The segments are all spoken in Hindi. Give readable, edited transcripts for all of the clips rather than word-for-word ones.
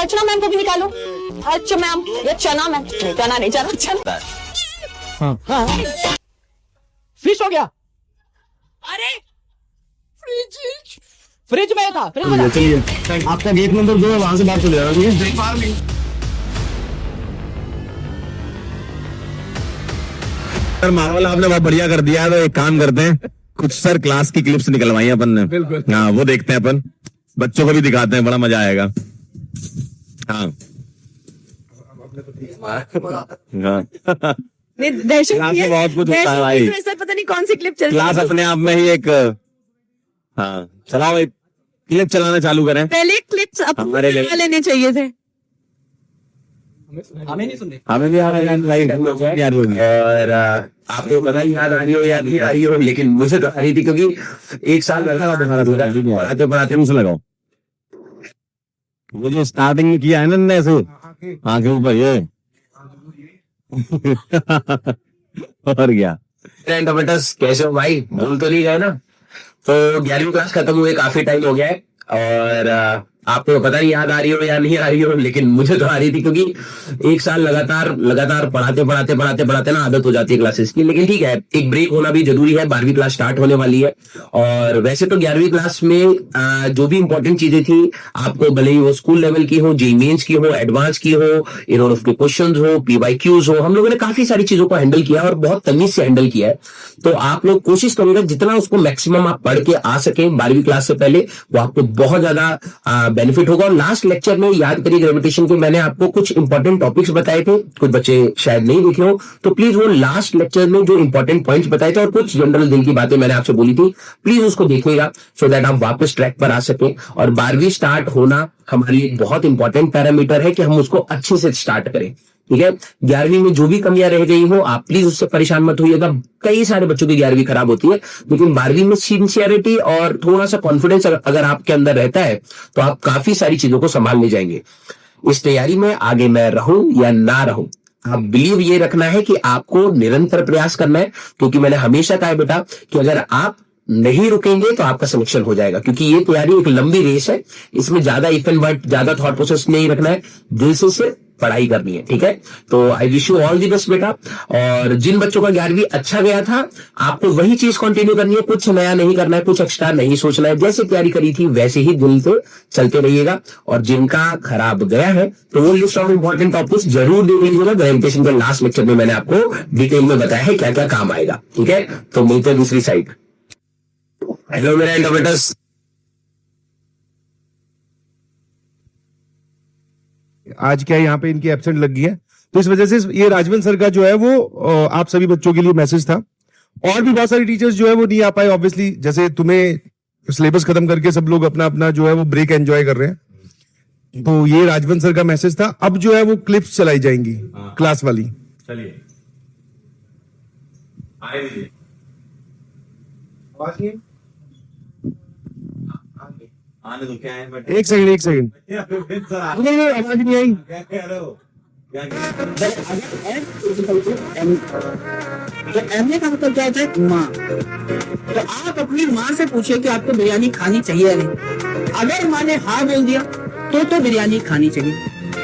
अर्चना मैम को भी निकालो। अच्छा मैम, ये चना मैम, चना नहीं चना चना। हाँ फिश हो गया। अरे फ्रिज में था, फ्रिज में था। चलिए आपका गेट नंबर 2 है, वहां से बाहर चले जाओ। सर माहौल आपने बहुत बढ़िया कर दिया है, तो एक काम करते हैं, कुछ सर क्लास की क्लिप्स निकलवाई अपन ने। बिल्कुल। हाँ वो देखते हैं अपन, बच्चों को भी दिखाते हैं, बड़ा मजा आएगा। हाँ हाँ दहशत क्लास में बहुत कुछ होता है भाई। सर पता नहीं कौन सी क्लिप चल रही क्लास है। अपने आप में ही एक, हाँ चलाओ, एक क्लिप चलाना चालू करें। पहले क्लिप्स हमारे लिए लेने चाहिए थे। हमें नहीं सुनने। हमें भी याद याद होगी। और आपको पता ही याद आ रही हो या नहीं आ रही हो, लेकिन मुझे तो आ रही थी क्योंकि एक साल पहले पढ़ाते पढ़ाते मुझे लगाओ, वो जो स्टार्टिंग में किया है ना ऐसे आंखें ऊपर ये और क्या। बेटस कैसे हो भाई, भूल तो नहीं गए ना? तो 11वीं क्लास खत्म हुए काफी टाइम हो गया है, और आपको पता नहीं याद आ रही हो या नहीं आ रही हो, लेकिन मुझे तो आ रही थी क्योंकि एक साल लगातार पढ़ाते ना आदत हो जाती है क्लासेस की। लेकिन ठीक है, एक ब्रेक होना भी जरूरी है, 12वीं क्लास स्टार्ट होने वाली है। और वैसे तो 11वीं क्लास में जो भी इंपॉर्टेंट चीजें थी, आपको भले ही वो स्कूल लेवल की हो, जेईई मेंस की हो, एडवांस की हो, इन ऑफ के क्वेश्चन हो, PYQs हो, हम लोगों ने काफी सारी चीजों को हैंडल किया और बहुत तमीज से हैंडल किया है। तो आप लोग कोशिश करिएगा जितना उसको मैक्सिमम आप पढ़ के आ सके 12वीं क्लास से पहले, वो आपको बहुत ज्यादा बेनिफिट होगा। और लास्ट लेक्चर में याद करिए ग्रेविटेशन के, मैंने आपको कुछ इंपॉर्टेंट टॉपिक्स बताए थे, कुछ बच्चे शायद नहीं देखे हो, तो प्लीज वो लास्ट लेक्चर में जो इंपॉर्टेंट पॉइंट्स बताए थे और कुछ जनरल दिल की बातें मैंने आपसे बोली थी, प्लीज उसको देखिएगा सो दैट आप वापस ट्रैक पर आ सके। और 12वीं स्टार्ट होना हमारे लिए बहुत इंपॉर्टेंट पैरामीटर है कि हम उसको अच्छे से स्टार्ट करें, ठीक है। 11वीं में जो भी कमियां रह गई हो, आप प्लीज उससे परेशान मत होइएगा। कई सारे बच्चों की 11वीं खराब होती है, लेकिन 12वीं में सिंसियरिटी और थोड़ा सा कॉन्फिडेंस अगर आपके अंदर रहता है, तो आप काफी सारी चीजों को संभालने जाएंगे। इस तैयारी में आगे मैं रहूं या ना रहूं, आप बिलीव ये रखना है कि आपको निरंतर प्रयास करना है, क्योंकि मैंने हमेशा कहा है बेटा कि अगर आप नहीं रुकेंगे तो आपका सिलेक्शन हो जाएगा, क्योंकि ये तैयारी एक लंबी रेस है। इसमें ज्यादा इफ एंड बट, ज्यादा थॉट प्रोसेस नहीं रखना है, दिल से सिर्फ पढ़ाई करनी है, ठीक है। तो I wish you all the best बेटा। और जिन बच्चों का 11वीं अच्छा गया था, आपको वही चीज कंटिन्यू करनी है, कुछ नया नहीं करना है, कुछ एक्स्ट्रा नहीं सोचना है, जैसे तैयारी करी थी वैसे ही दिल से चलते रहिएगा। और जिनका खराब गया है, तो वो लिस्ट ऑफ इंपॉर्टेंट टॉपिक्स जरूर देख लीजिएगा। ग्रेविटेशन के लास्ट लेक्चर में मैंने आपको डिटेल में बताया है क्या क्या काम आएगा, ठीक है। तो मिलते हैं दूसरी साइड। हेलो मेरे इंटरप्रेटर्स, आज क्या यहाँ पे इनकी एब्सेंट लग गई है, तो इस वजह से ये राजवंत सर का जो है वो आप सभी बच्चों के लिए मैसेज था। और भी बहुत सारे टीचर्स जो है वो नहीं आ पाए, ऑब्वियसली, जैसे तुम्हें सिलेबस खत्म करके सब लोग अपना अपना जो है वो ब्रेक एंजॉय कर रहे हैं। तो ये राजवंत सर का मैसेज था। अब जो है वो क्लिप्स चलाई जाएंगी क्लास वाली। चलिए आने तो क्या है, बट एक सेकंड आवाज नहीं आई। तो एमए का मतलब क्या होता है? माँ। तो आप अपनी माँ से पूछिए कि आपको बिरयानी खानी चाहिए या नहीं। अगर माँ ने हाँ बोल दिया तो बिरयानी खानी चाहिए,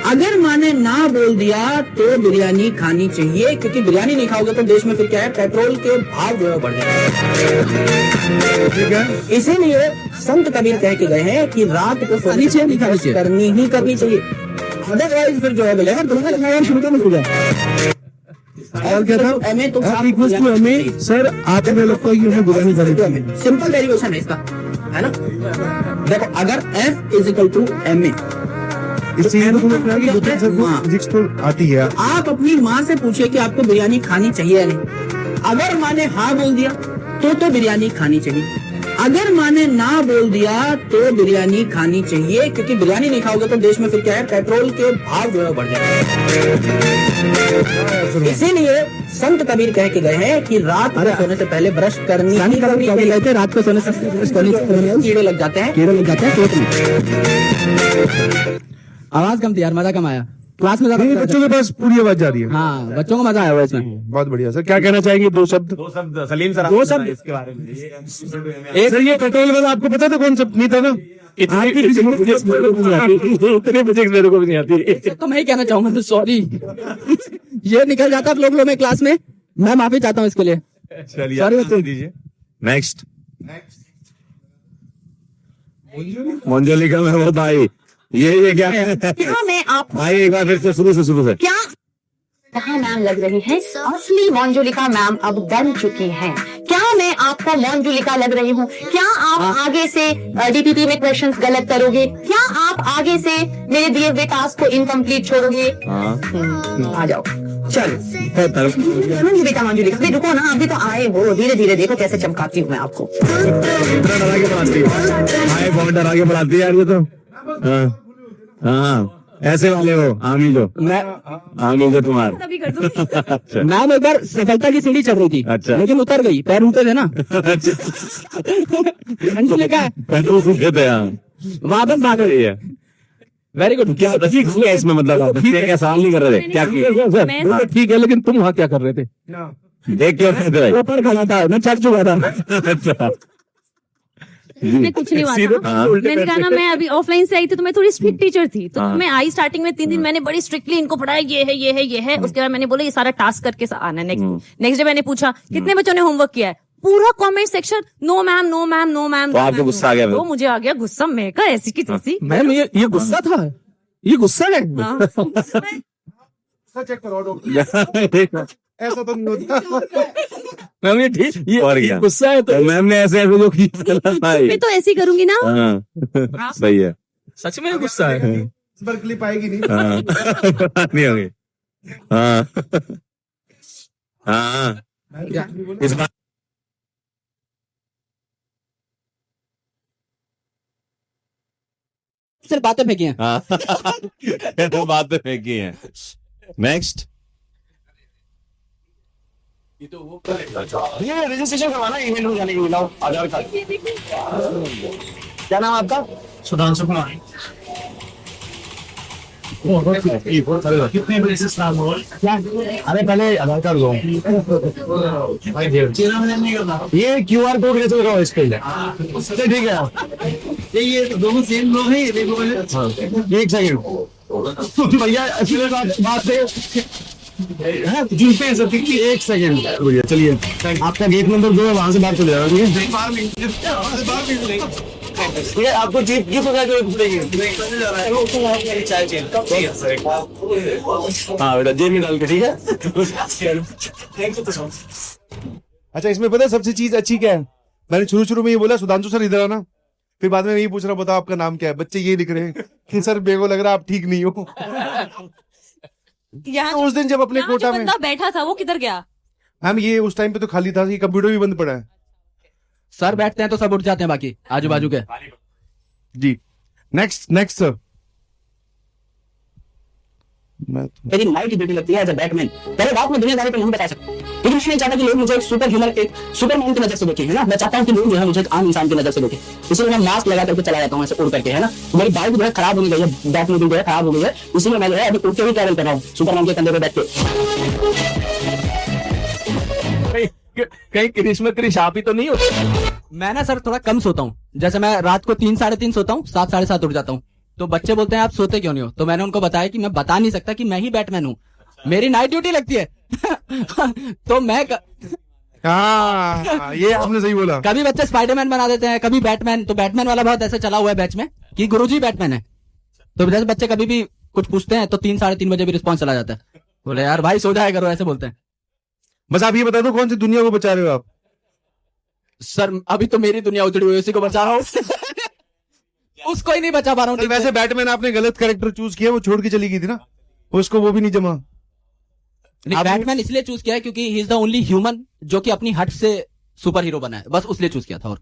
अगर माँ ने ना बोल दिया तो बिरयानी खानी चाहिए, क्योंकि बिरयानी नहीं खाओगे तो देश में फिर क्या है, पेट्रोल के भाव जो है बढ़ जाएंगे। इसीलिए संत कबीर कह के गए हैं कि रात को सोने से पहले करनी ही करनी चाहिए, अदरवाइज फिर जो है बोलेगा तुम्हें लगाया शुरू करना होगा। सवाल क्या था? एमए तो एमए सर, आप हमें लगता है कि हमें बुरा नहीं करेंगे। सिंपल डेरिवेशन है इसका, है ना। देखो, अगर F is equal to MA, physics तो आती है। आप अपनी माँ से पूछिए कि आपको बिरयानी खानी चाहिए या नहीं। अगर माँ ने हाँ बोल दिया तो बिरयानी खानी चाहिए, अगर माँ ने ना बोल दिया तो बिरयानी खानी चाहिए, क्योंकि बिरयानी नहीं खाओगे तो देश में फिर क्या है, पेट्रोल के भाव जो है बढ़ जाएंगे। इसीलिए संत कबीर कह के गए हैं कि रात को सोने से पहले ब्रश करनी ही करनी चाहिए। रात को सोने से कीड़े लग जाते हैं, पेट में। आवाज कम थी यार, मजा कम आया। क्लास में बच्चों के पास पूरी आवाज जा रही है। हाँ, बच्चों को मजा आया हुआ इसमें। बहुत बढ़िया सर, क्या कहना चाहेंगे? दो शब्द सलीम सर, दो शब्द इसके बारे में। सर, ये पेट्रोल वाला आपको पता था कौन सा नहीं था ना? इतने फिजिक्स मेरे को भी नहीं आती। तो मैं ही कहना चाहूंगा, सॉरी ये निकल जाता फ्लो में क्लास में, मैं माफी चाहता हूँ इसके लिए। चलिए Sorry, आंसर दीजिए। नेक्स्ट मंजलिका में वो भाई ये क्या है? क्या मैं आप भाई एक बार फिर से शुरू से क्या कहाँ मैम लग रही है? असली मंजुलिका मैम अब बन चुकी हैं। क्या मैं आपको मंजुलिका लग रही हूँ? क्या आप आगे से डीपीटी में क्वेश्चंस गलत करोगे? क्या आप आगे से मेरे दिए हुए टास्क को इनकम्प्लीट छोड़ोगे? आ जाओ, चलो मंजुलिका मंजुलिका, अभी रुको ना, अभी तो आए हो, धीरे धीरे देखो कैसे चमकाती हूँ मैं आपको। डरा के बढ़ाती है भाई, बहुत डरा के बढ़ाती है यार ये तो। हाँ ऐसे वाले हो आमी जो तुम्हारा। तभी कर दूँ। मैम एक बार सफलता की सीढ़ी चढ़ रही थी, अच्छा। लेकिन उतर गई, पैर उठे थे ना। अंजुलिका पेट्रोल सूखे थे यहाँ। वहां पर भाग रही है। Very good. क्या किया इसमें, मतलब क्या सवाल नहीं कर रहे थे? क्या किया? ठीक है, लेकिन तुम वहाँ क्या कर रहे थे? देख क्यों रहे थे? ऊपर खड़ा था, मैं चढ़ चुका था। अच्छा मैं कुछ नहीं हुआ था। मैंने कहा ना, मैं अभी ऑफलाइन से आई थी तो मैं थोड़ी स्ट्रिक्ट टीचर थी, तो मैं आई स्टार्टिंग में 3 दिन मैंने बड़ी स्ट्रिक्टली इनको पढ़ाया, ये है ये है ये है। उसके बाद मैंने बोला ये सारा टास्क करके आना। नेक्स्ट डे मैंने पूछा कितने बच्चों ने होमवर्क किया है, पूरा comment section no ma'am no ma'am no ma'am. तो आपको गुस्सा आ गया? तो मुझे आ गया गुस्सा, मैं कहा ऐसी की तैसी। मैम ये गुस्सा था, ये गुस्सा है। चेक करो, ऐसा तो नहीं होता। मैम ये ठीक ये गुस्सा है तो मैम ने ऐसे जो किया भाई। मैं तो ऐसी करूंगी ना। हाँ सही है, सच में गुस्सा है। इस बार क्लिप आएगी नहीं। हाँ नहीं होगी। हाँ हाँ इस बार सिर्फ बातें फेंकी हैं। हाँ तो बातें फेंकी हैं। नेक्स्ट ये रजिस्ट्रेशन करवाना इवेंट में जाने के लिए, लाओ आधार कार्ड। क्या नाम आपका? सुधांशु कुमार। कितने बजे स्टार्ट हो? अरे पहले आधार कार्ड दो। ये QR कोड कैसे लगाओ इस पे? ठीक है, ये दोनों सेम लोग हैं, ये देखो पहले। एक सेकंड भैया, असली बात है जुल्फे हैं सब, एक सेकंड भैया, चलिए आपका गेट नंबर 2 है, वहां से बाहर चले जाओ। ठीक है, आपको जीप गिफ्ट का जो पड़ेगी। हाँ बेटा, जेब में डाल के, ठीक है। अच्छा, इसमें पता है सबसे चीज अच्छी क्या है? मैंने शुरू में ये बोला सुधांशु सर इधर आना, फिर बाद में यही पूछ रहा, बताओ आपका नाम क्या है? बच्चे ये लिख रहे हैं कि सर मेरे को लग रहा है आप ठीक नहीं हो। यहाँ उस दिन जब अपने कोटा में बंदा बैठा था वो किधर गया? मैम ये उस टाइम पे तो खाली था, ये कंप्यूटर भी बंद पड़ा है। सर बैठते हैं तो सब उठ जाते हैं, बाकी आजू बाजू के। जी नेक्स्ट सर। मेरी नाइट ड्यूटी लगती है एज अ बैटमैन। पहले बात में दुनियादारी पे नहीं बता सकता, लेकिन मैं नहीं चाहता कि लोग मुझे एक सुपरमैन की नजर से देखें, है ना। मैं चाहता हूँ कि लोग जो है मुझे एक आम इंसान की नजर से देखें, इसलिए मैं मास्क लगा करके चला जाता हूँ ऐसे उड़ करके, है ना। मेरी बाइक जो है खराब हो गई है, बैक में जो है खराब हो गई है, इसीलिए मैं जो है अभी उड़ के भी ट्रैवल कर रहा हूँ सुपरमैन के कंधे पे बैठ के। कहीं करिश्मा क्रिशापी तो नहीं होती? मैं ना सर थोड़ा कम सोता हूँ, जैसे मैं रात को 3 साढ़े 3 सोता हूँ, 7 साढ़े 7 उठ जाता हूँ। तो बच्चे बोलते हैं आप सोते क्यों नहीं हो, तो मैंने उनको बताया कि मैं बता नहीं सकता कि मैं ही बैटमैन हूँ, मेरी नाइट ड्यूटी लगती है। तो मैं हाँ ये आपने सही बोला। कभी बच्चे स्पाइडरमैन बना देते हैं, कभी बैटमैन। तो बैटमैन वाला बहुत ऐसे चला हुआ है बैच में कि गुरुजी बैटमैन है। तो जैसे बच्चे कभी भी कुछ पूछते हैं तो 3 साढ़े 3 बजे भी रिस्पॉन्स चला जाता है, बोले यार भाई सो जाया करो, ऐसे बोलते हैं। बस आप ये बता दो कौन सी दुनिया को बचा रहे हो आप? सर अभी तो मेरी दुनिया उजड़ी हुई है, उसी को बचा रहा हूँ। उसको ही नहीं बचा पा रहा हूँ। वैसे बैटमैन आपने गलत कैरेक्टर चूज किया, वो छोड़ के चली गई थी ना, उसको वो भी नहीं जमा। बैटमैन इसलिए चूज किया है क्योंकि he is the only human जो कि अपनी हट से सुपर हीरो बना है, बस उसलिए चूज किया था। और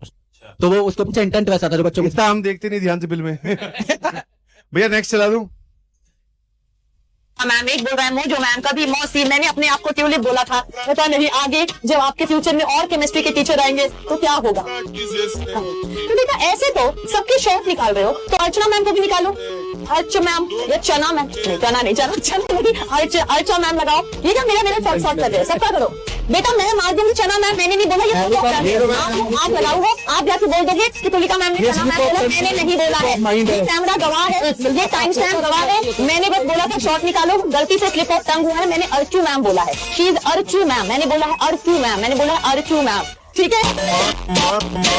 तो वो उसको पीछे इंटेंट वैसा था जो बच्चों को। इतना हम देखते नहीं ध्यान से फिल्म में। भैया नेक्स्ट चला दूं? मैम एक बोल रहा है मुझे मैम कभी मौसी, मैंने अपने आप को ट्यूलिप बोला था, पता नहीं आगे जब आपके फ्यूचर में और केमिस्ट्री के टीचर आएंगे तो क्या होगा। तो बेटा ऐसे तो सबके शौक निकाल रहे हो, तो अर्चना मैम को भी निकालो। अर्चना मैम या चना मैम, चना नहीं, चना नहीं, अर्चना मैम लगाओ। ये क्या मेरा शॉर्ट कर रहे हो, सबका करो। बेटा मैं मार दूंगी चना मैम, मैंने नहीं बोला ये आप लगाओ हो, आप जाके बोल दोगे कि तुलिका मैम ने चना मैम बोला, मैंने नहीं बोला है। ये कैमरा गवाह है, ये टाइम स्टैम्प गवाह है, मैंने बस बोला था शॉट निकालो, गलती से स्लिप ऑफ टंग हुआ है, मैंने अर्चू मैम बोला है, शी इज अर्चू मैम, मैंने बोला है अर्चू मैम, मैंने बोला है अर्चू मैम, ठीक है।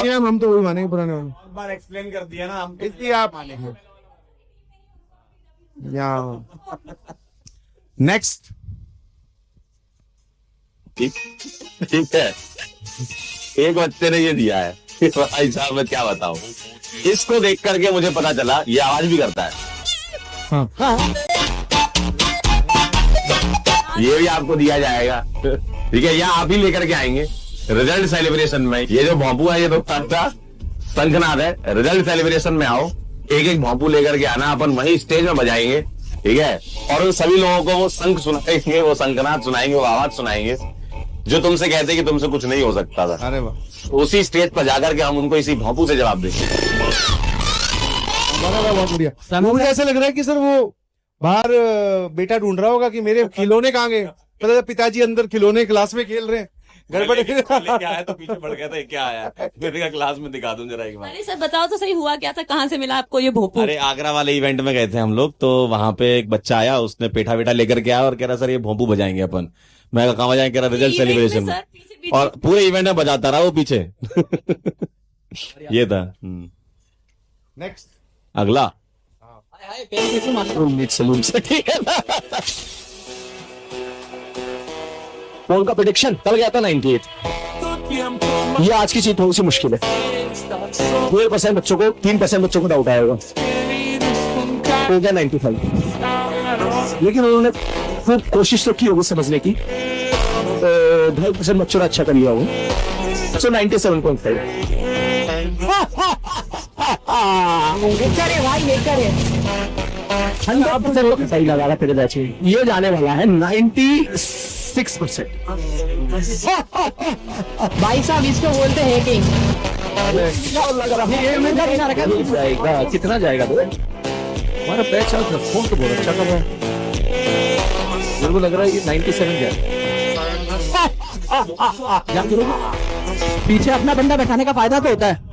हम तो वही मानेंगे पुराने वाले। बार एक्सप्लेन कर दिया ना हम, इसलिए आप मानेंगे। नेक्स्ट ठीक है, एक बच्चे ने ये दिया है भाई साहब, मैं क्या बताऊं, इसको देख करके मुझे पता चला ये आवाज भी करता है। ये भी आपको दिया जाएगा, ठीक है, या आप ही लेकर के आएंगे रिजल्ट सेलिब्रेशन में। ये जो भोंपू है ये तो शंखनाद है, रिजल्ट सेलिब्रेशन में आओ, एक एक भोंपू लेकर के आना, अपन वही स्टेज में बजाएंगे, ठीक है, और उन सभी लोगों को वो शंख सुनाएंगे, वो शंखनाद सुनाएंगे, वो आवाज सुनाएंगे जो तुमसे कहते कि तुमसे कुछ नहीं हो सकता था। अरे वाह, उसी स्टेज पर जाकर के हम उनको इसी भोंपू से जवाब देंगे। बहुत बढ़िया। मुझे ऐसा लग रहा है कि सर वो बाहर बेटा ढूंढ रहा होगा कि मेरे खिलौने कहाँ गए, पता चला पिताजी अंदर खिलौने क्लास में खेल रहे हैं, गड़बड़ लेके आया तो पीछे पड़ गया था, क्या आया मैंने कहा क्लास में दिखा दूं जरा एक बार। अरे सर बताओ तो सही हुआ क्या था, कहाँ से मिला आपको ये भोपू? अरे आगरा वाले इवेंट में गए थे हम लोग, तो वहां पे एक बच्चा आया, उसने पेठा वेठा लेकर के आया और कह रहा सर ये भोंपू बजाएंगे अपन। मैं कहा कहाँ बजाएंगे, कह रहा रिजल्ट सेलिब्रेशन में, और पूरे इवेंट में बजाता रहा वो पीछे। ये था। नेक्स्ट अगला पोल का प्रेडिक्शन कल गया था 98। ये आज की चीज थोड़ी सी मुश्किल है। 12% बच्चों को, 3% बच्चों को डाउट आएगा, हो गया 95। लेकिन उन्होंने खूब कोशिश तो की होगी समझने की, 2.5% बच्चों ने अच्छा कर लिया होगा, सो 97.5। सही लगा रहा फिर ये जाने वाला है 96%। भाई साहब इसको बोलते हैं कि जाएगा कितना जाएगा हमारा पैसा फोन तो बहुत अच्छा कर रहा है, मेरे को लग रहा है ये 97 जाएगा। पीछे अपना बंदा बैठाने का फायदा तो होता है।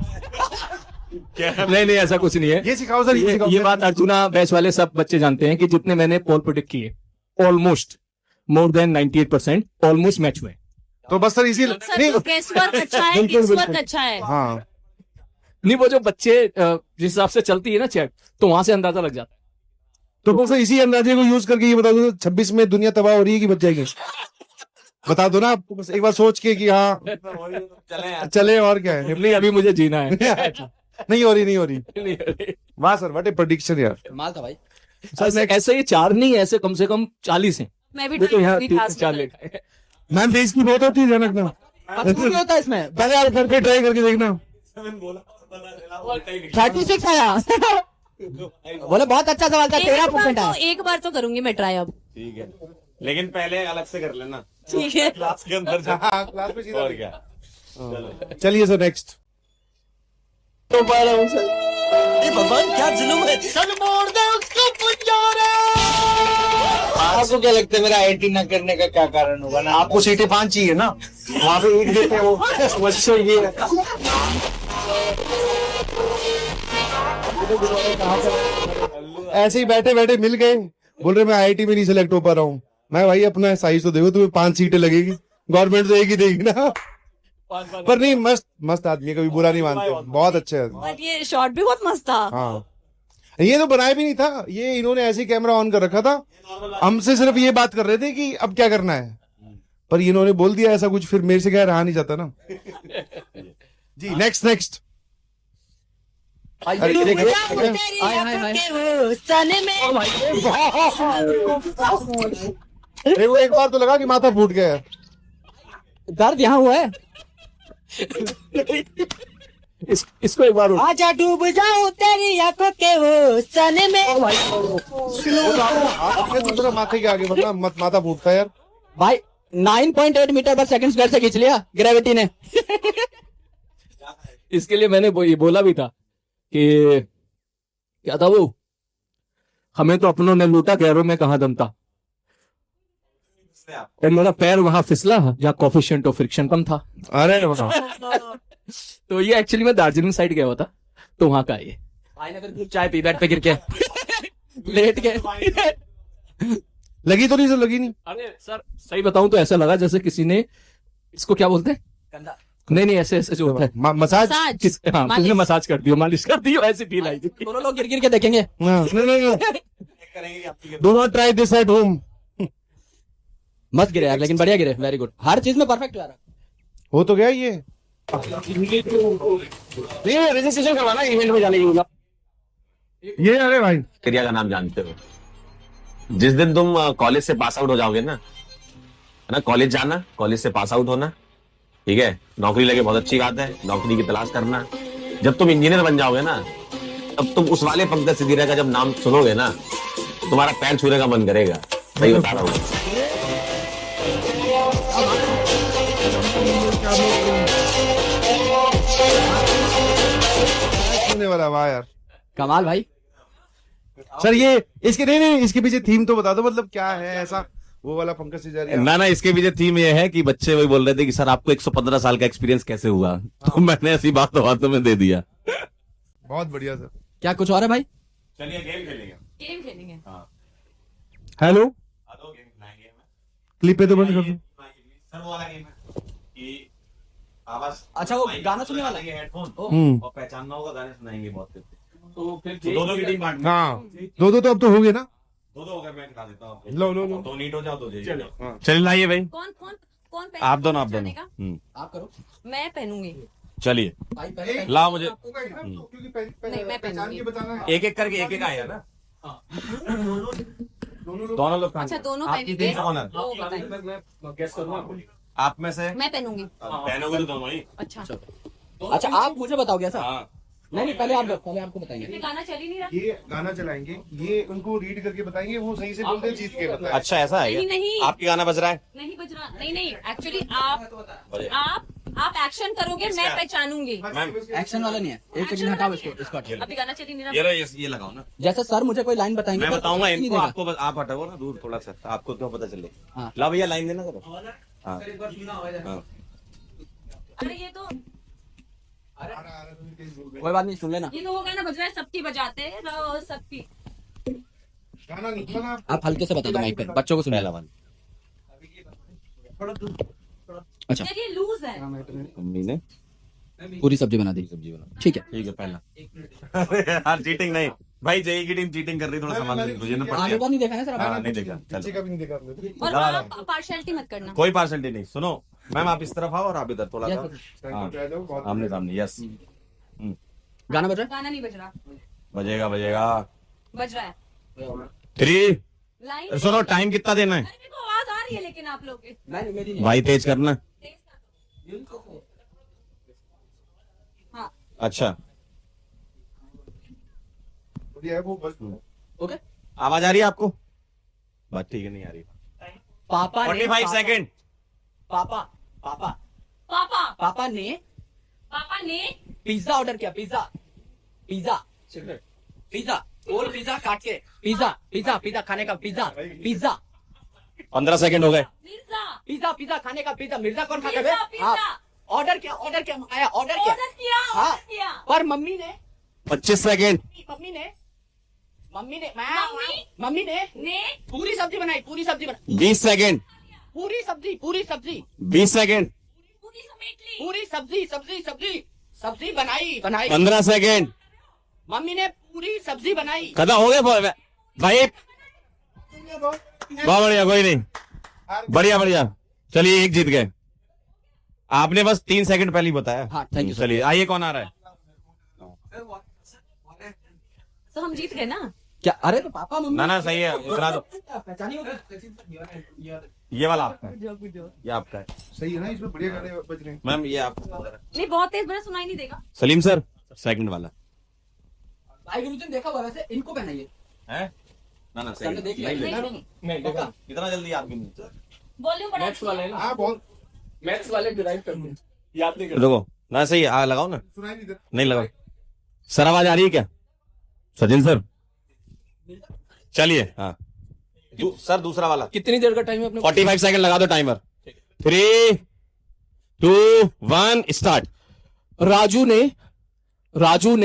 नहीं ऐसा कुछ नहीं है। ये सिखाओ सर, ये बात अर्जुना बैच वाले सब बच्चे जानते हैं कि जितने मैंने पोल प्रेडिक्ट किए almost more than 98% almost match हुए। तो बस सर इसी गेसवर्क अच्छा है, गेसवर्क अच्छा है। हाँ, नहीं वो जो बच्चे जिस हिसाब से चलती है ना चैट, तो वहां से अंदाजा लग जाता है। तो बस इसी अंदाजे को यूज करके ये बता दो 26 में दुनिया तबाह हो रही है कि बच जाएगी, बता दो ना आपको, बस एक बार सोच के कि हाँ चले और क्या है। नहीं अभी मुझे जीना है। नहीं हो रही। वाह सर, व्हाट ए प्रेडिक्शन यार। माल था भाई। ऐसे ये 4 नहीं, ऐसे कम से कम 40 हैं। मैं भी तो यहाँ 4 लेखा है। मैम बेइज्जती बहुत होती है जनक ना, नहीं होता इसमें। पहले आप करके ट्राई करके देखना। 36 आया। बोले बहुत अच्छा सवाल था, 13% आया। एक बार तो करूंगी मैं ट्राई अब। ठीक है, लेकिन पहले अलग से कर लेना ठीक है। क्लास के अंदर जा। हाँ, क्लास में सीधा और क्या। चलिए सर नेक्स्ट। भगवान क्या जुलूम है, चल मोड़ दे उसको पुजारा। आपको क्या लगता है मेरा आईटी ना करने का क्या कारण होगा? ना आपको सीटें 5 चाहिए ना, वहाँ पे 1 देते हैं वो, वैसे ये ऐसे ही बैठे बैठे मिल गए, बोल रहे मैं आईआईटी में नहीं सिलेक्ट हो पा रहा हूँ। मैं भाई अपना साइज तो देखो, तुम्हें 5 सीटें लगेगी, गवर्नमेंट तो एक ही देगी ना। पर नहीं, मस्त आदमी है, कभी बुरा नहीं मानते, बहुत अच्छे है। बट ये शॉट भी बहुत मस्त था। हाँ, ये तो बनाया भी नहीं था, ये इन्होंने ऐसे ही कैमरा ऑन कर रखा था, हमसे सिर्फ ये बात कर रहे थे कि अब क्या करना है, पर इन्होंने बोल दिया ऐसा कुछ, फिर मेरे से क्या रहा नहीं जाता ना। जी नेक्स्ट। वो एक बार तो लगा कि माथा फूट गया है। दर्द यहाँ हुआ है। इसको एक बार आजा डूब जाऊं तेरी आंखों के हुस्न में। आपने दूसरा माथे के आगे मतलब माथा फूटता है यार। भाई 9.8 मीटर पर सेकंड स्क्वायर से खींच लिया ग्रेविटी ने। इसके लिए मैंने ये बोला भी था कि क्या था वो, हमें तो अपनों ने लूटा, गैरों में कहाँ दम था। और मेरा पैर वहां फिसला जहाँ कोफिशिएंट ऑफ फ्रिक्शन कम था। अरे वाह। तो ये एक्चुअली मैं दार्जिलिंग साइड गया हुआ था, तो वहां का ये भाई ने फिर चाय पी बेड पे गिर के लेट गए। लगी तो नहीं सर, लगी नहीं। अरे सर सही बताऊं तो ऐसा लगा जैसे किसी ने इसको क्या बोलते हैं, कंधा। नहीं ऐसे ऐसे जो होता है मसाज। हाँ, किसी ने मसाज कर दियो, मालिश कर दियो, ऐसी फील आई थी। दोनों लोग गिर गिर के देखेंगे। Do not try this at home. मत गिरे यार, लेकिन बढ़िया गिरे, वेरी गुड, हर चीज में परफेक्ट यार। हो तो गया ये। रजिस्ट्रेशन करवाना इवेंट में जाने की। ये अरे भाई एरिया का नाम जानते हो? जिस दिन तुम कॉलेज से पास आउट हो जाओगे ना, है ना, कॉलेज जाना, कॉलेज से पास आउट होना, ठीक है, नौकरी लगे बहुत अच्छी बात है, नौकरी की तलाश करना। जब तुम इंजीनियर बन जाओगे ना, तब तुम उस वाले पंकज सिद्दीरा का जब नाम सुनोगे ना, तुम्हारा पैर छूने का मन करेगा। सही बता रहा हूँ। सुनने वाला वाह यार। कमाल भाई। सर ये इसके नहीं इसके पीछे थीम तो बता दो, मतलब क्या है ऐसा वो वाला पंकज सिजारिया? ना इसके पीछे थीम ये है कि बच्चे वही बोल रहे थे कि सर आपको 115 साल का एक्सपीरियंस कैसे हुआ, तो मैंने ऐसी बातों में दे दिया। बहुत बढ़िया सर। क्या कुछ और है भाई? चलिए गेम खेलेंगे। गेम खेलेंगे। हेलो, गेम खिलाएंगे। क्लिप पे तो बंद कर दो। सर वो वाला गेम है कि आवाज, अच्छा वो गाना सुनने वाला है, हेडफोन और पहचानना होगा, गाने सुनाएंगे बहुत देर। तो फिर दो की टीम बांटना। हाँ दो तो अब तो हो गए ना। दो हो गए, मैं खिला देता हूँ। लो दो नीट हो जाओ तो चलिए लाइए भाई, कौन कौन कौन आप दोनों पहनेगा? आप करो। मैं पहनूंगी। चलिए भाई पहले लाओ मुझे। नहीं, मैं पहनूंगी। एक एक करके एक आया ना। दोनों लोग अच्छा दोनों आपकी पहनेंगे। टीम कौन है? वो बताइए। मैं गेस करूंगा। आप में से मैं पहनूंगी। पहनोगे तो दोनों ही। अच्छा अच्छा आप मुझे बताओगे ऐसा? हाँ। नहीं पहले आपको बताएंगे। ये गाना चल ही नहीं रहा। ये गाना चलाएंगे, ये उनको रीड करके बताएंगे, वो सही से बोलते जीत के बताएं। अच्छा ऐसा है नहीं क्या? नहीं आपकी गाना बज रहा है? नहीं बज रहा। नहीं एक्चुअली आप एक्शन करोगे, मैं पहचानूंगी। एक्शन वाला नहीं है, एक सेकंड हटाओ इसको हटाओ। अभी गाना चल ही नहीं रहा। ये लगाओ ना। जैसे सर मुझे कोई लाइन बताएंगे मैं तो बताऊंगा नहीं इनको, देगा। आपको बस आप हटाओ ना दूर थोड़ा सा, आपको क्यों पता चले। हाँ। ला भैया लाइन देना करो। हाँ। हाँ। अरे ये तो कोई बात नहीं, सुन लेना। ये तो वो गाना बज रहा है, सबकी बजाते रहो सबकी। गाना नहीं बना। आप हल्के से बता दो माइक पे, बच्चों को सुना। अच्छा यार ये लूज है। मम्मी ने पूरी सब्जी बना दी। सब्जी बना। ठीक है। ठीक है पहला। हाँ चीटिंग नहीं भाई, जेई की टीम चीटिंग कर रही, थोड़ा संभाल लीजिए, मुझे ना पड़ आगे गया। का नहीं देखा है सर हाँ आपने? नहीं देखा। पीछे चलो का भी नहीं देखा आपने। और ला, ला। आप पार्शियलिटी मत करना। कोई पार्सलिटी नहीं। सुनो मैम, आप इस तरफ आओ और आप इधर थोड़ा Yes, सा sir. हाँ, पे आ जाओ, बहुत आमने सामने। यस गाना बज रहा गाना नहीं बज रहा। बजेगा बजेगा। बज रहा है 3 लाइन। सुनो, टाइम कितना देना है अरे मेरे को आवाज आ रही है लेकिन आप लोग की। है। भाई? तेज करना। तेज कर। हाँ अच्छा बढ़िया है वो बस। ओके। आवाज आ रही है आपको? बात ठीक है, नहीं आ रही। पापा ने 45 सेकेंड। पापा पापा पापा पापा ने पापा ने पिज्जा ऑर्डर किया। पिज्जा पिज्जा पिज्जा और पिज्जा काट के पिज्जा पिज्जा पिज्जा खाने का पिज्जा पिज्जा 15 सेकेंड हो गए। पिज्जा पिज्जा पिज्जा खाने का पिज्जा। मिर्जा कौन खाता पिज्जा, है? पिज्जा। ऑर्डर किया आया ऑर्डर किया ऑर्डर किया हाँ। ऑर्डर किया। पर मम्मी ने 25 सेकेंड। मम्मी ने मम्मी मम्मी ने ने पूरी सब्जी बनाई। पूरी सब्जी बनाई। 20 सेकेंड। पूरी सब्जी 20 सेकेंड। पूरी समेट ली। पूरी सब्जी बनाई 15 सेकेंड। मम्मी ने पूरी सब्जी बनाई। खत्म हो गए भाई। बहुत बढ़िया, कोई नहीं, बढ़िया बढ़िया। चलिए एक जीत गए। आपने बस 3 सेकंड पहले ही बताया। हाँ, thank you, sir. चलिए आइए, कौन आ रहा है? तो हम जीत गए ना। क्या? अरे तो पापा मम्मी ना सही है, उतरा दो। पहचानी होगी। ये वाला आपका है, ये आपका है। सही है ना, इसमें बढ़िया गाने बज रहे हैं। मैम ये आप। नहीं बहुत तेज बना, सुनाई नहीं देगा। सलीम सर सेकंड वाला भाई गुरुजन देखा हुआ वैसे, इनको पहनाइए। है ना सर ने देख लिया। नहीं नहीं देखा। इतना जल्दी आपकी वॉल्यूम बढ़ा मैथ्स वाले ना, हाँ बहुत मैथ्स वाले डिराइव करते हैं, याद नहीं करते। देखो ना, सही है, लगाओ ना। सुनाई नहीं देता। नहीं लगाओ सर, आवाज आ रही है क्या? सचिन सर चलिए। हाँ सर दूसरा वाला कितनी देर का टाइम है अपने 45 सेकंड लगा दो टाइमर 3 2 1 स्टार्ट राजू ने काजू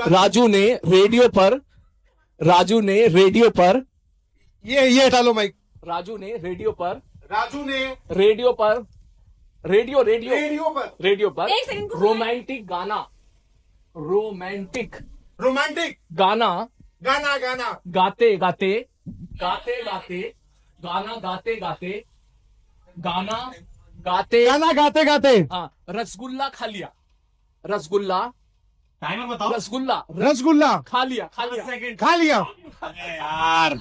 राजू ने रेडियो पर ये हटा लो माइक। राजू ने रेडियो पर रेडियो पर एक सेकंड को रोमांटिक गाना गाते गाते हाँ रसगुल्ला खा लिया टाइमर बताओ रसगुल्ला खा लिया यार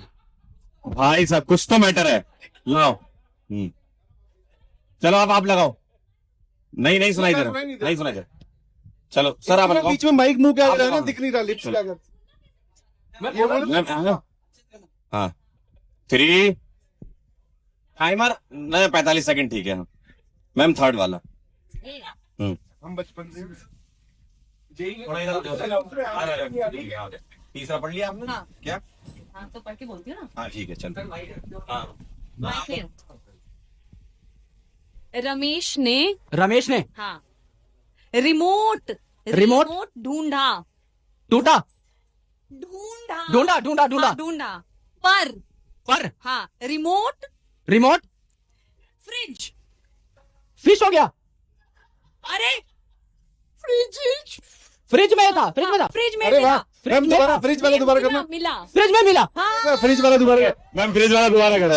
भाई साहब कुछ तो मैटर है लगाओ चलो आप लगाओ नहीं सुनाई दे रहा नहीं सुनाई दे रहा। चलो सर आप लगाओ बीच में माइक मुंह क्या कर रहा है ना, दिख नहीं रहा लिप्स क्या कर। हाँ 3 टाइमर 45 सेकंड ठीक है मैम थर्ड वाला हम बचपन से तीसरा पढ़ लिया आपने हाँ। क्या हाँ तो पढ़ के बोलती हूँ ना। हाँ ठीक है चल हाँ रमेश ने हाँ रिमोट ढूंढा टूटा ढूंढा ढूंढा हाँ, ढूंढा पर हाँ रिमोट फ्रिज फिश हो गया अरे फ्रिज में था फ्रिज में अरे मिला वाह मैम दोबारा फ्रिज वाला दोबारा करना। मिला फ्रिज में मिला हाँ फ्रिज वाला दोबारा मैम फ्रिज वाला दोबारा कर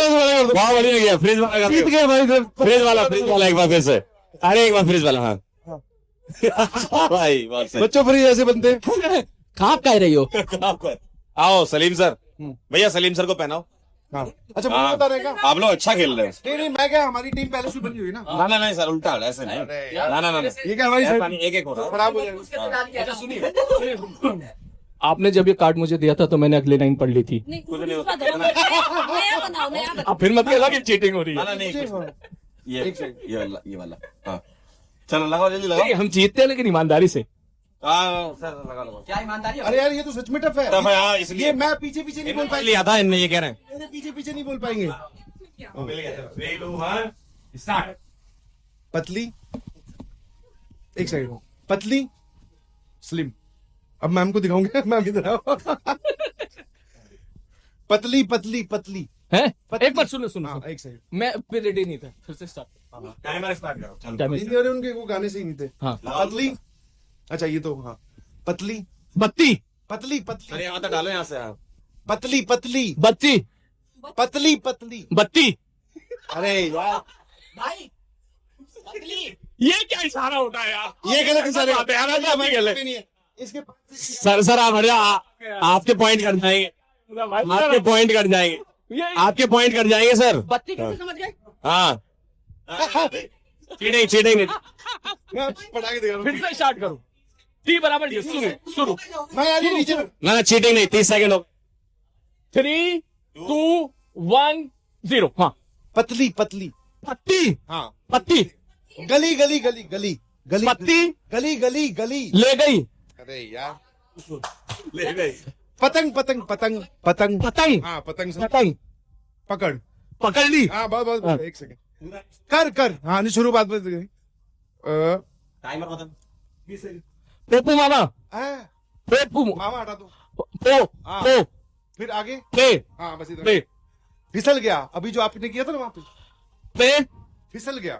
बहुत बढ़िया गया फ्रिज वाला जीत गए भाई फ्रिज वाला एक बार फिर से अरे एक बार फ्रिज वाला हाँ भाई बहुत सही बच्चों फ्रिज ऐसे बनते हैं। कहाँ कह रही हो आओ सलीम सर भैया सलीम सर को पहनाओ हाँ अच्छा मुझे बता रहे का आप लोग अच्छा खेल रहे हैं नहीं मैं क्या हमारी टीम पहले से बनी हुई ना। ना नहीं सर उल्टा ऐसे नहीं ना ये क्या हमारी ऐसा नहीं, एक हो रहा है। खराब हो जाएगा। आपने जब ये कार्ड मुझे दिया था तो मैंने अगली लाइन पढ़ ली थी नहीं दूसरा दो। नया बनाओ अब फिर मत कहना कि चीटिंग हो रही ना है नहीं ये वाला हाँ चलो लगाओ जल्दी लगाओ नहीं, हम जीतते हैं लेकिन ईमानदारी से हाँ सर लगा अरे यार ये तो सच में टफ है। टफ है, हाँ, ये इसलिए मैं पीछे नहीं बोल पाएंगे, लिया था इनने ये कह रहे हैं पीछे नहीं बोल पाएंगे। पतली एक सेकंड पतली स्लिम। अब मैम को दिखाऊंगे मैम इधर आओ। पतली पतली पतली है पतली। एक बार सुनो हाँ एक सेकंड मैं फिर रेडी नहीं था फिर से स्टार्ट टाइमर स्टार्ट करो नहीं अरे उनके वो गाने से ही नहीं थे। हाँ पतली अच्छा ये तो हाँ पतली बत्ती पतली पतली अरे यहाँ तो डालो यहाँ से आप पतली पतली बत्ती पतली पतली बत्ती अरे यार ये क्या इशारा होता है यार ये गलत इशारे बात है यार, ऐसा नहीं गलत। नहीं है इसके सर आप हट जाओ आपके पॉइंट कट जाएंगे आपके पॉइंट कट जाएंगे आपके पॉइंट कट जाएंगे सर बत्ती कैसे समझ गए हाँ चीटिंग मैं पढ़ा के दिखा रहा फिर से स्टार्ट करो टी बराबर ये शुरू हूँ। मैं यार ये नीचे ना चीटिंग नहीं 30 सेकंड हो 3 2 1 0 हाँ पतली पतली पत्ती हाँ पत्ती गली गली गली गली गली पत्ती गली गली गली ले गई अरे यार पतंग पतंग पतंग पतंग पतंग हाँ पतंग से पतंग पकड़ पकड़ ली हाँ बहुत एक सेकंड कर हाँ नहीं शुरुआत में टाइमर बता पेपू मामा हाँ, पेपू मामा हटा दो पो हाँ। पो फिर आगे पे हाँ बस इधर पे फिसल गया अभी जो आपने किया था ना वहाँ पे पे फिसल गया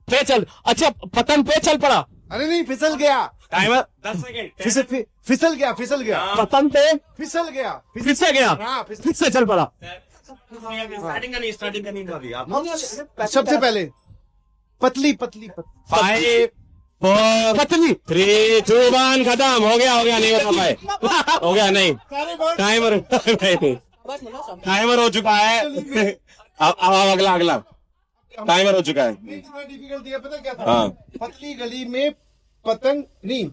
पे चल अच्छा पतंग पे चल पड़ा अरे नहीं फिसल गया टाइमर 10 सेकंड फिसल गया पतंग पे फिसल गया फिर से गया हाँ फिर से चल पड़ा स्टार्टिंग का नहीं अभी आप सबसे पहले पतली पतली 5 4 पतली 3 2 1 खत्म हो गया नहीं बता पाए हो गया नहीं टाइमर टाइमर हो चुका है अब अगला टाइमर हो चुका है डिफिकल्ट दिया पता क्या था हाँ पतली गली में पतंग नहीं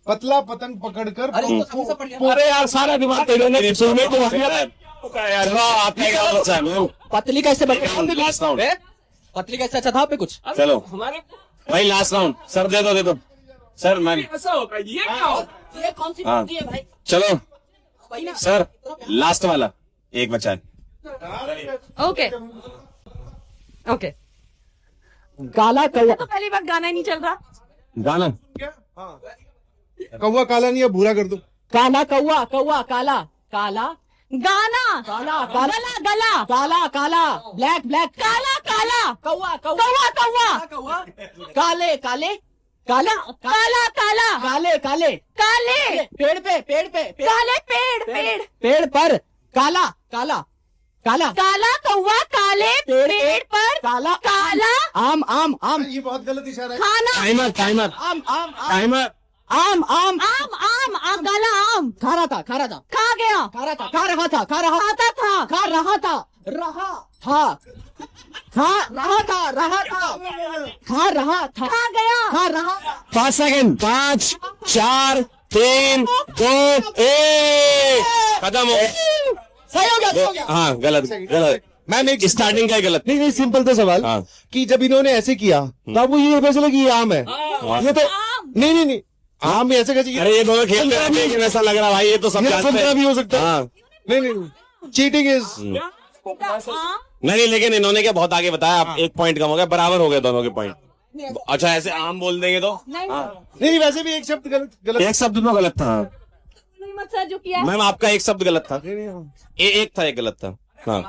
पतला पतंग पकड़कर अरे यार सारा दिमाग तेरे ने शुरू में तो चलो आपका क्या बचा है पतली कैसे लास्ट राउंड पतली कैसे अच्छा था पे कुछ चलो हमारे भाई लास्ट राउंड सर दे दो सर मैम ऐसा होता है ये क्या होता ये कौन सी हाँ। मूवी है भाई चलो सर लास्ट वाला एक बचा है। ओके ओके काला कौवा तो पहली बार गाना ही नहीं चल रहा। गाना कौवा काला नहीं है, भूरा कर दो। काला कौवा कौवा काला काला गाना काला काला गला गला काला काला ब्लैक ब्लैक काला काला कौवा कौवा कौवा कौवा कौवा काले काले काला काला काला काले काले काले पेड़ पे काले पेड़ पेड़ पेड़ पर काला काला काला काला कौवा काले पेड़ पर काला काला आम आम आम ये बहुत गलत इशारा है। खाना टाइमर टाइमर आम आम आम टाइमर आम आम आम आम आम काला आम खा रहा था खा गया खा रहा था खा रहा था खा रहा खाता था खा रहा था रहा था खा रहा था रहा था खा रहा था खा गया खा रहा 5 सेकंड 5 4 3 2 1 खत्म हो सही हो गया हाँ गलत गलत मैम एक स्टार्टिंग का ही गलत नहीं नहीं सिंपल था सवाल हाँ। कि जब इन्होंने ऐसे किया तो आपको ये पता चला कि ये आम है। ये तो नहीं नहीं नहीं आम भी ऐसे कैसे अरे ये दोनों खेल रहे हैं लेकिन ऐसा लग रहा भाई ये तो सब जानते संतरा हैं भी हो सकता है। हाँ नहीं नहीं चीटिंग इज नहीं लेकिन इन्होंने क्या बहुत आगे बताया आप 1 पॉइंट कम हो गया बराबर हो गए दोनों के पॉइंट। अच्छा ऐसे आम बोल देंगे तो नहीं वैसे भी एक शब्द गलत गलत एक शब्द तो गलत था मत सर जो किया मैम आपका एक शब्द गलत था एक था एक गलत था हाँ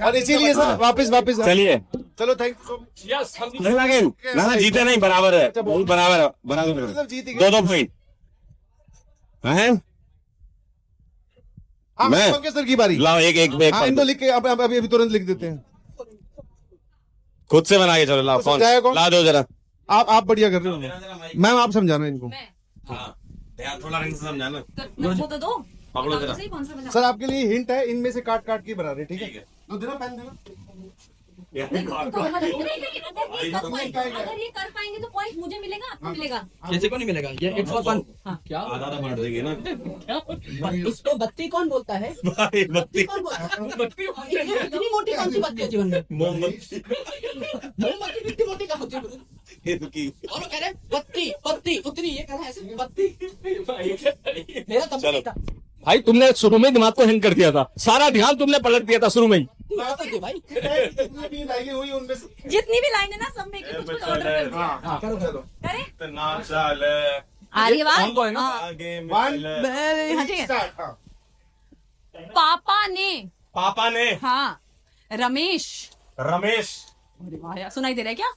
और इसीलिए सर वापस वापस चलिए चलो थैंक यू सो मच। ना जीते नहीं बराबर है बराबर है बराबर मतलब जीत ही गए। 2 पॉइंट हैं हाँ, मैं पंकज सर की बारी। लाओ एक हाँ इनको लिख के अभी तुरंत लिख देते हैं। खुद से बना के चलो लाओ तो समझाया कौन? ला दो जरा आप बढ़िया कर रहे हो मैम, आप समझाना इनको। थोड़ा रंग से समझाना वो तो दो पकड़ो जरा सही कौन सा बना सर आपके लिए हिंट है, इनमें से काट काट के बना रहे, ठीक है? तो देना पेन देना। अगर ये कर पाएंगे तो पॉइंट मुझे मिलेगा आपको मिलेगा। किसी को नहीं मिलेगा ये इट्स फॉर फन क्या आधा बांट देंगे ना इसको बत्ती कौन बोलता है भाई बत्ती कौन बोलता है बत्ती इतनी मोटी कौन सी बत्ती है जीवन में मोमबत्ती मोमबत्ती इतनी मोटी कहाँ होती है और वो कह रहे हैं, बत्ती बत्ती उतनी ये कह रहा है ऐसे बत्ती मेरा तब चलो। नहीं था भाई तुमने शुरू में दिमाग को हैंग कर दिया था सारा ध्यान तुमने पलट दिया था शुरू में ही भाई जितनी भी लाइनें हुई उनमें से जितनी भी लाइन है ना सब में कुछ कुछ ऑर्डर कर करें। इतना चाल आर्यवान को है ना? हाँ। आगे हाँ, ठीक है। स्टार्ट। हाँ पापा ने हाँ रमेश रमेश अरे वाह यार, सुनाई दे रहा है क्या?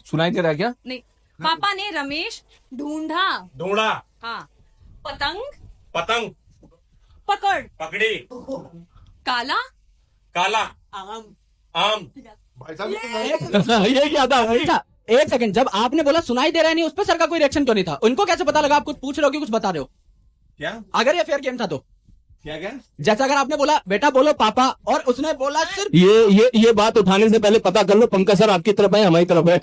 सुनाई दे रहा है क्या नहीं पापा ने रमेश ढूंढा ढूंढा हाँ पतंग पतंग पकड़ पकड़ी काला काला आम आम भाई साहब ये क्या था अच्छा एक सेकंड जब आपने बोला सुनाई दे रहा है नहीं उस पर सर का कोई रिएक्शन क्यों नहीं था उनको कैसे पता लगा आप कुछ पूछ रहे हो कि कुछ बता रहे हो क्या अगर ये फेयर गेम था तो क्या क्या जैसा अगर आपने बोला बेटा बोलो पापा और उसने बोला सिर्फ ये बात उठाने से पहले पता कर लो पंकज सर आपकी तरफ है हमारी तरफ है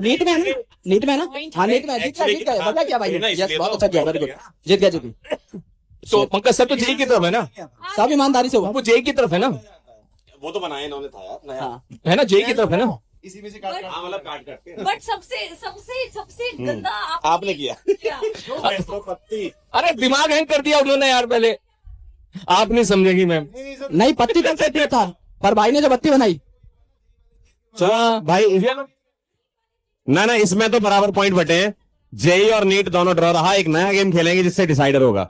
नीट में है ना नीट में है ना हाँ नीट में जीत गया बता क्या भाई यस बहुत अच्छा किया वेरी गुड जीत गया जीत तो पंकज सर तो जेई की तरफ है ना सब ईमानदारी से हुआ वो जेई की तरफ है ना वो तो बनाया इन्होंने था यार नया है ना जेई की तरफ है ना इसी में से काट काट। मतलब काट काट बट सबसे सबसे सबसे गंदा आपने किया क्या? पत्ती अरे दिमाग हैंग कर दिया उन्होंने यार पहले आप नहीं समझेगी मैम नहीं पत्ती कर सकती था पर भाई ने जो बत्ती बनाई चलो भाई ना इसमें तो बराबर पॉइंट बटे हैं जेई और नीट दोनों ड्रॉ रहा एक नया गेम खेलेंगे जिससे डिसाइडर होगा